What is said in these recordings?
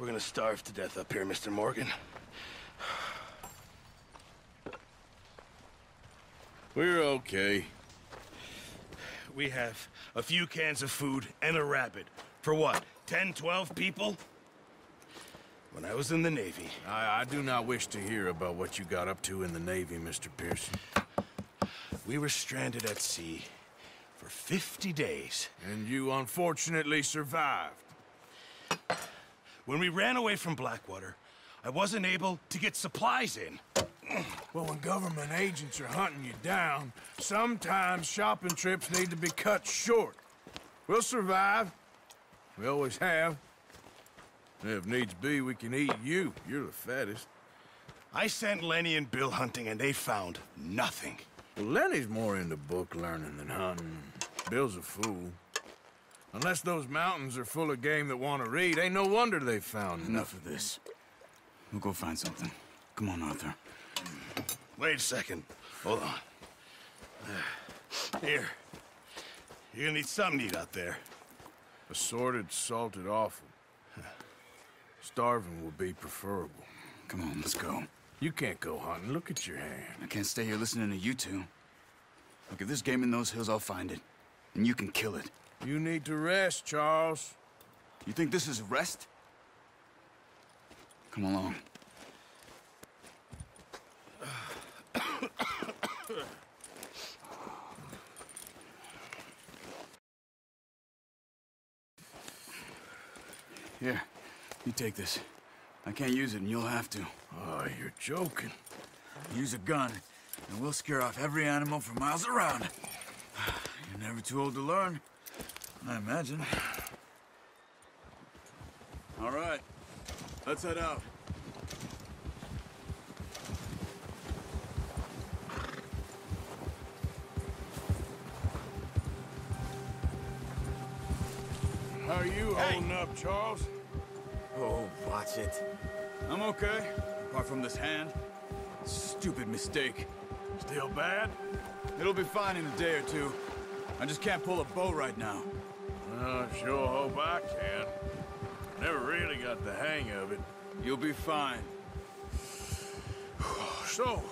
we're gonna starve to death up here, Mr. Morgan. We're okay. We have a few cans of food and a rabbit. For what, 10, 12 people? When I was in the Navy... I do not wish to hear about what you got up to in the Navy, Mr. Pearson. We were stranded at sea for 50 days. And you unfortunately survived. When we ran away from Blackwater, I wasn't able to get supplies in. Well, when government agents are hunting you down, sometimes shopping trips need to be cut short. We'll survive. We always have. If needs be, we can eat you. You're the fattest. I sent Lenny and Bill hunting, and they found nothing. Well, Lenny's more into book learning than hunting. Bill's a fool. Unless those mountains are full of game that want to read, ain't no wonder they found Enough of this. We'll go find something. Come on, Arthur. Wait a second. Hold on. Here. You're gonna need something to eat out there. Assorted, salted offal. Starving will be preferable. Come on, let's go. You can't go hunting. Look at your hand. I can't stay here listening to you two. Look, if there's game in those hills, I'll find it. And you can kill it. You need to rest, Charles. You think this is rest? Come along. Here, you take this. I can't use it, and you'll have to. Oh, you're joking. Use a gun, and we'll scare off every animal for miles around. You're never too old to learn, I imagine. All right, let's head out. How are you holding up, Charles? Oh, watch it. I'm okay, apart from this hand. Stupid mistake. Still bad? It'll be fine in a day or two. I just can't pull a bow right now. I sure hope I can. Never really got the hang of it. You'll be fine. So,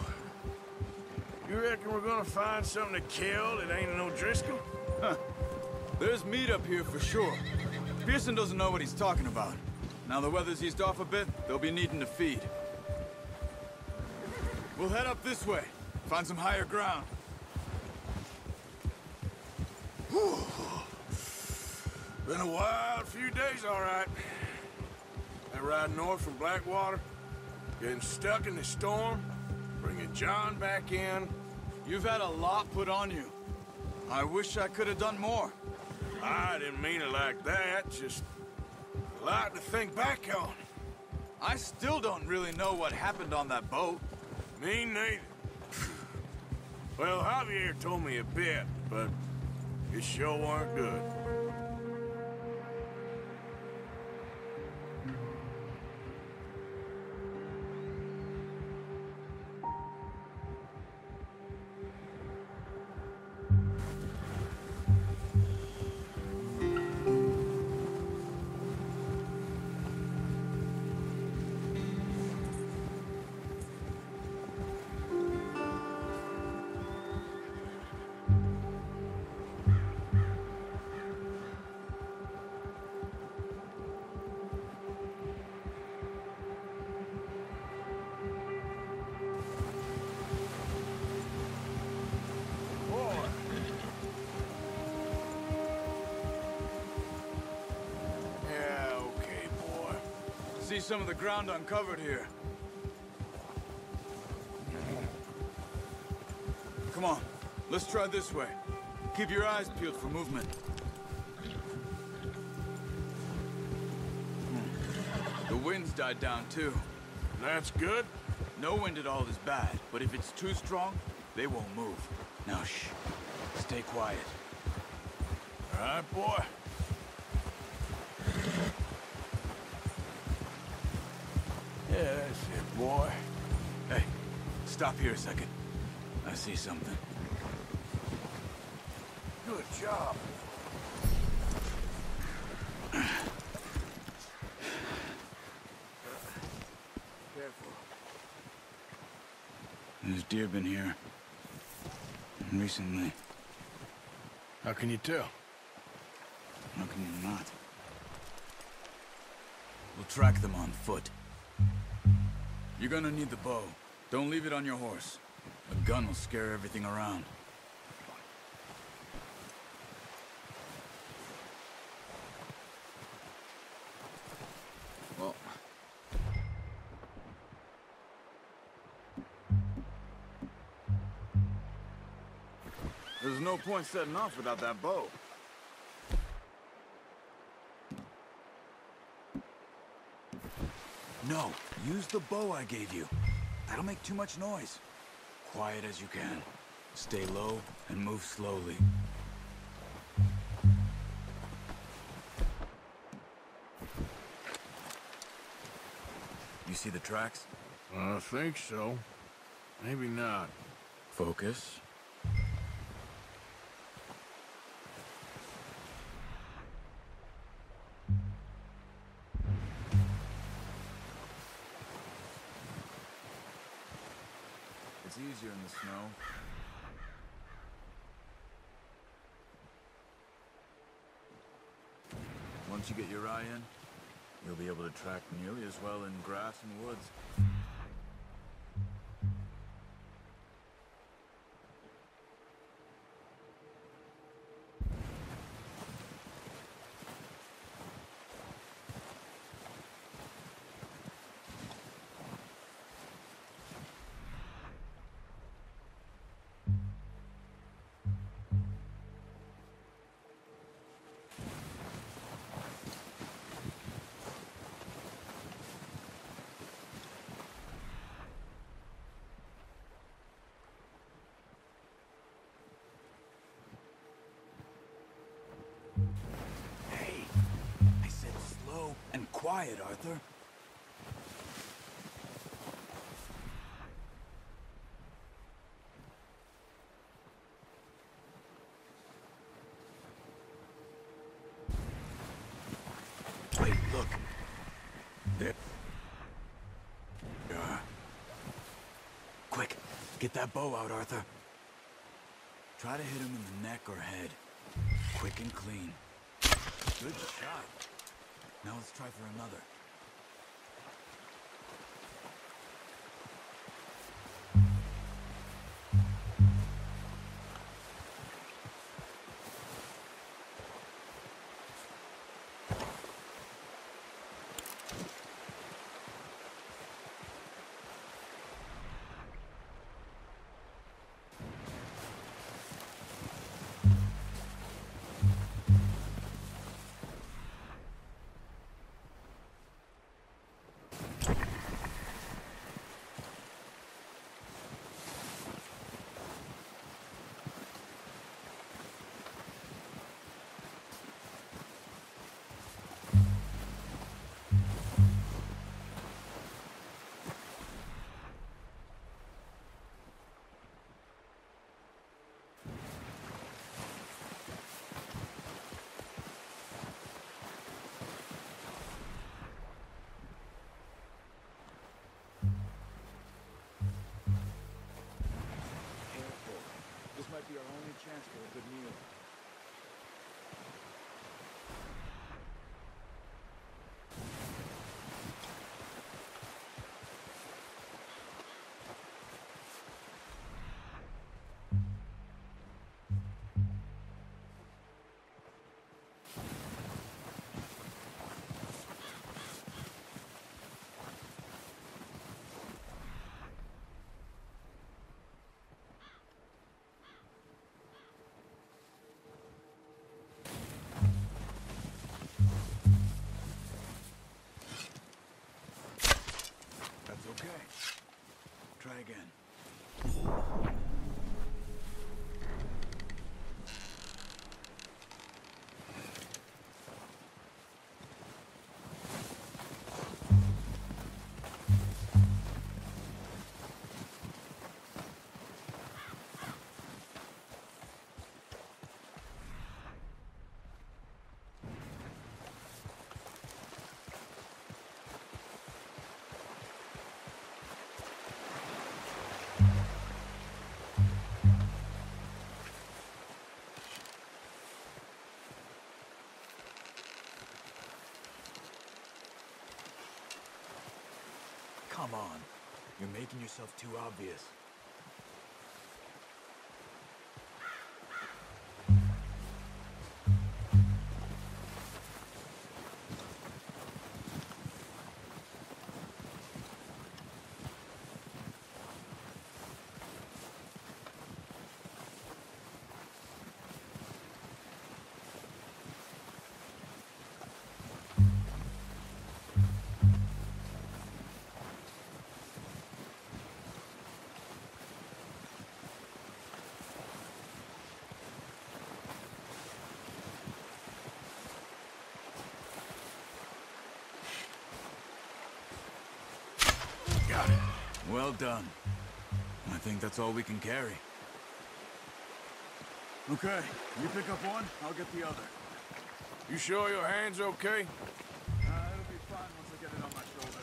you reckon we're gonna find something to kill that ain't no Driscoll? Huh. There's meat up here for sure. Pearson doesn't know what he's talking about. Now the weather's eased off a bit, they'll be needing to feed. We'll head up this way. Find some higher ground. Whew. Been a wild few days, all right. That ride north from Blackwater, getting stuck in the storm, bringing John back in. You've had a lot put on you. I wish I could have done more. I didn't mean it like that, just a lot to think back on. I still don't really know what happened on that boat. Me neither. Well, Javier told me a bit, but it sure weren't good. See some of the ground uncovered here. Come on, let's try this way. Keep your eyes peeled for movement. The wind's died down too. That's good. No wind at all is bad, but if it's too strong, they won't move. Now shh, stay quiet. All right, boy. Yeah, that's it, boy. Hey, stop here a second. I see something. Good job. There's deer been here. Recently. How can you tell? How can you not? We'll track them on foot. You're gonna need the bow. Don't leave it on your horse. A gun will scare everything around. Well... There's no point setting off without that bow. No, use the bow I gave you. That'll make too much noise. Quiet as you can. Stay low and move slowly. You see the tracks? I think so. Maybe not. Focus. It's easier in the snow. Once you get your eye in, you'll be able to track nearly as well in grass and woods. Hey, I said slow and quiet, Arthur. Wait, look. There you are. Quick, get that bow out, Arthur. Try to hit him in the neck or head. Quick and clean. Good shot. Now let's try for another. This might be our only chance for a good meal. Okay. Try again. Come on. You're making yourself too obvious. Got it. Well done. I think that's all we can carry. Okay, you pick up one, I'll get the other. You sure your hand's okay? It'll be fine once I get it on my shoulder.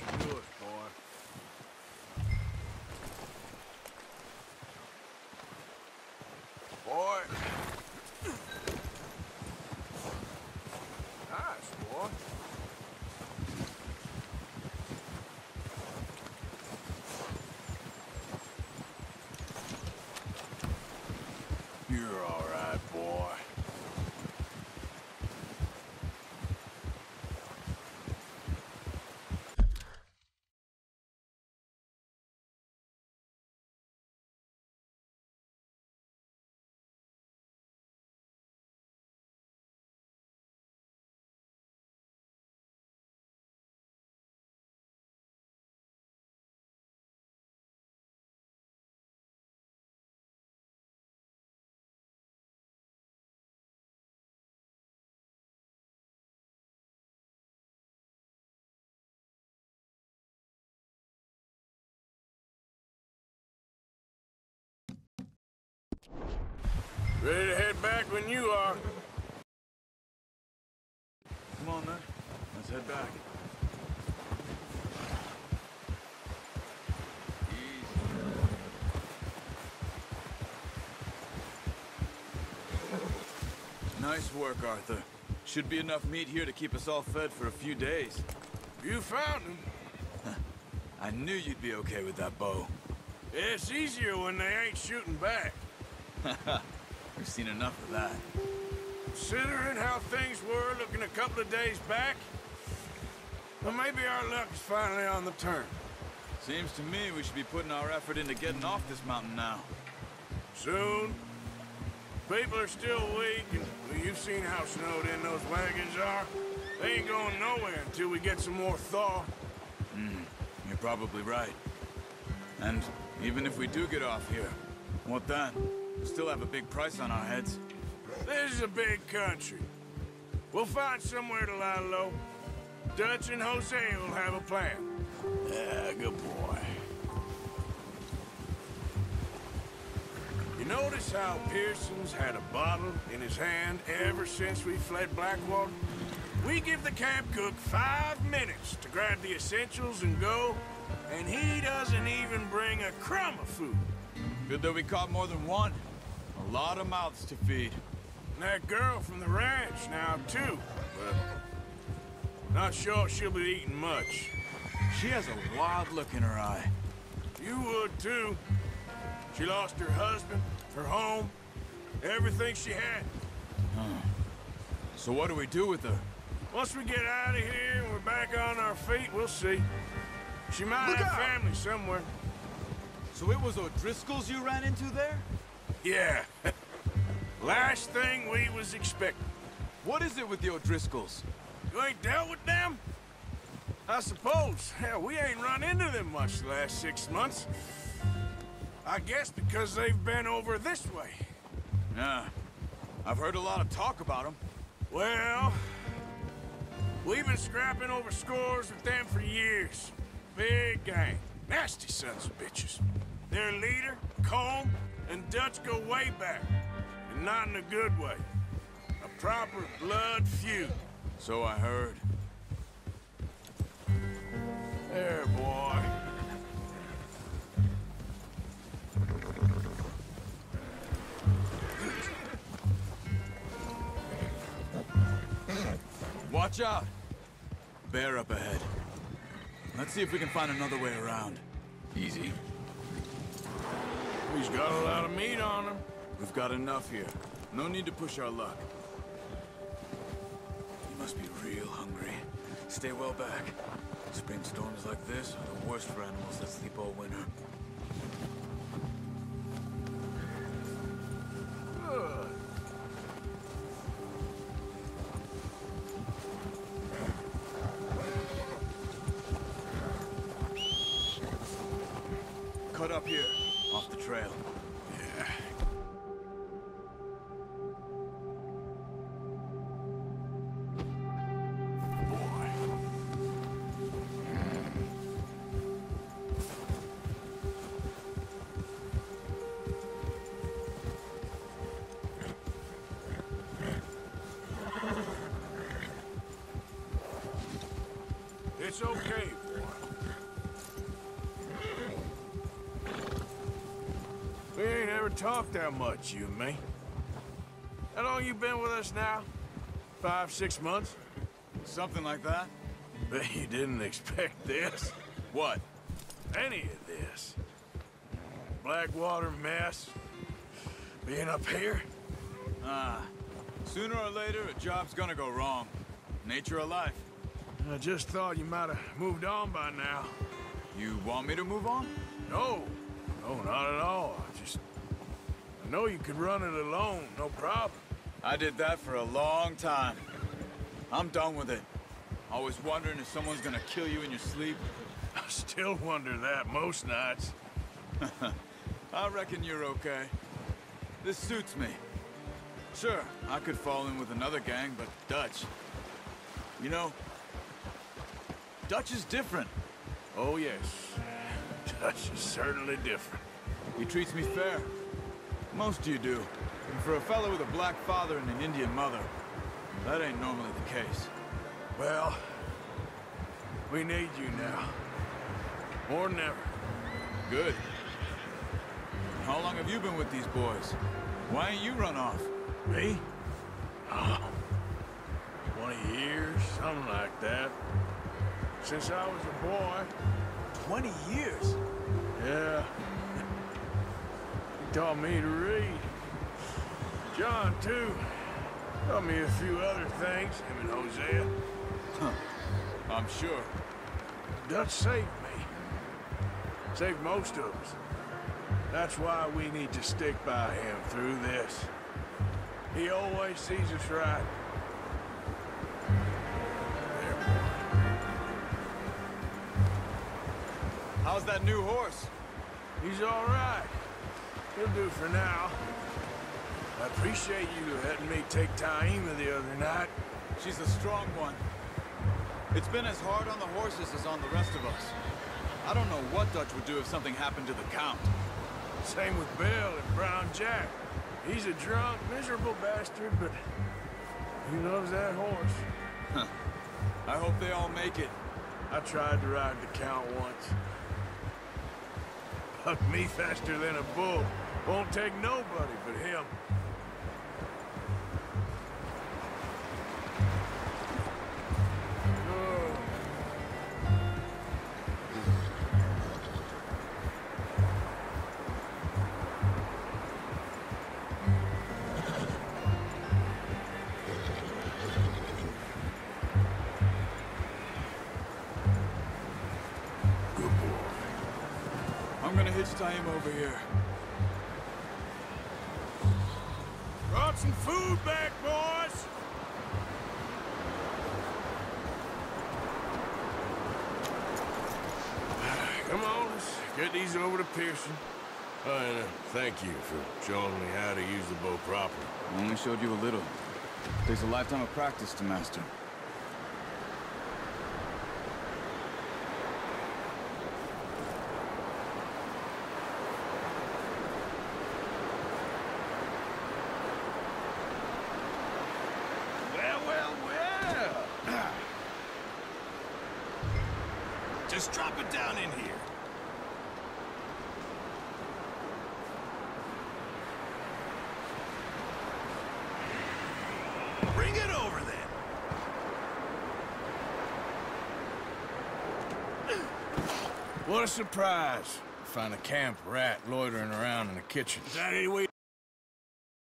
That's yours, boy. Boy. Nice, boy. You're all right, boy. Ready to head back when you are. Come on, then. Let's head back. Nice work, Arthur. Should be enough meat here to keep us all fed for a few days. You found him. I knew you'd be okay with that bow. It's easier when they ain't shooting back. We've seen enough of that. Considering how things were looking a couple of days back, well, maybe our luck is finally on the turn. Seems to me we should be putting our effort into getting off this mountain now. Soon. People are still weak, and well, you've seen how snowed in those wagons are. They ain't going nowhere until we get some more thaw. You're probably right. And even if we do get off here, what then? We still have a big price on our heads. This is a big country. We'll find somewhere to lie low. Dutch and Jose will have a plan. Yeah, good boy. You notice how Pearson's had a bottle in his hand ever since we fled Blackwater? We give the camp cook 5 minutes to grab the essentials and go, and he doesn't even bring a crumb of food. Good that we caught more than one. A lot of mouths to feed. And that girl from the ranch now, too. But not sure she'll be eating much. She has a wild look in her eye. You would, too. She lost her husband, her home, everything she had. So what do we do with her? Once we get out of here and we're back on our feet, we'll see. She might have family somewhere. So it was O'Driscoll's you ran into there? Yeah. Last thing we was expecting. What is it with the O'Driscolls? You ain't dealt with them? I suppose. Hell, we ain't run into them much the last 6 months. I guess because they've been over this way. Yeah. I've heard a lot of talk about them. Well, we've been scrapping over scores with them for years. Big gang. Nasty sons of bitches. Their leader, Colm, and Dutch go way back. And not in a good way. A proper blood feud. So I heard. There, boy. Watch out! Bear up ahead. Let's see if we can find another way around. Easy. He's got a lot of meat on him. We've got enough here. No need to push our luck. You must be real hungry. Stay well back. Spring storms like this are the worst for animals that sleep all winter. Cut up here, off the trail. Yeah. Boy. It's okay, boy. We ain't ever talked that much, you and me. How long you been with us now? 5, 6 months? Something like that? Bet you didn't expect this. What? Any of this. Blackwater mess. Being up here? Sooner or later, a job's gonna go wrong. Nature of life. I just thought you might have moved on by now. You want me to move on? No. No, not at all. I know you could run it alone, no problem. I did that for a long time. I'm done with it. Always wondering if someone's gonna kill you in your sleep. I still wonder that most nights. I reckon you're okay. This suits me. Sure, I could fall in with another gang, but Dutch... You know, Dutch is different. Oh, yes. Dutch is certainly different. He treats me fair. Most of you do. And for a fellow with a black father and an Indian mother, that ain't normally the case. Well, we need you now. More than ever. Good. How long have you been with these boys? Why ain't you run off? Me? Oh, 20 years, something like that. Since I was a boy. 20 years? Yeah. He taught me to read. John, too. Taught me a few other things, him and Hosea. I'm sure. Dutch saved me. Saved most of us. That's why we need to stick by him through this. He always sees us right. There, boy. How's that new horse? He's all right. He'll do for now. I appreciate you letting me take Taima the other night. She's a strong one. It's been as hard on the horses as on the rest of us. I don't know what Dutch would do if something happened to the Count. Same with Bill and Brown Jack. He's a drunk, miserable bastard, but he loves that horse. I hope they all make it. I tried to ride the Count once. Bucked me faster than a bull. Won't take nobody but him. hitch tie him over here. Brought some food back, boys! Come on, let's get these over to Pearson. Oh, and thank you for showing me how to use the bow properly. I only showed you a little. Takes a lifetime of practice to master. Well. Just drop it down in here. Bring it over then. What a surprise. Find a camp rat loitering around in the kitchen. Is that any way?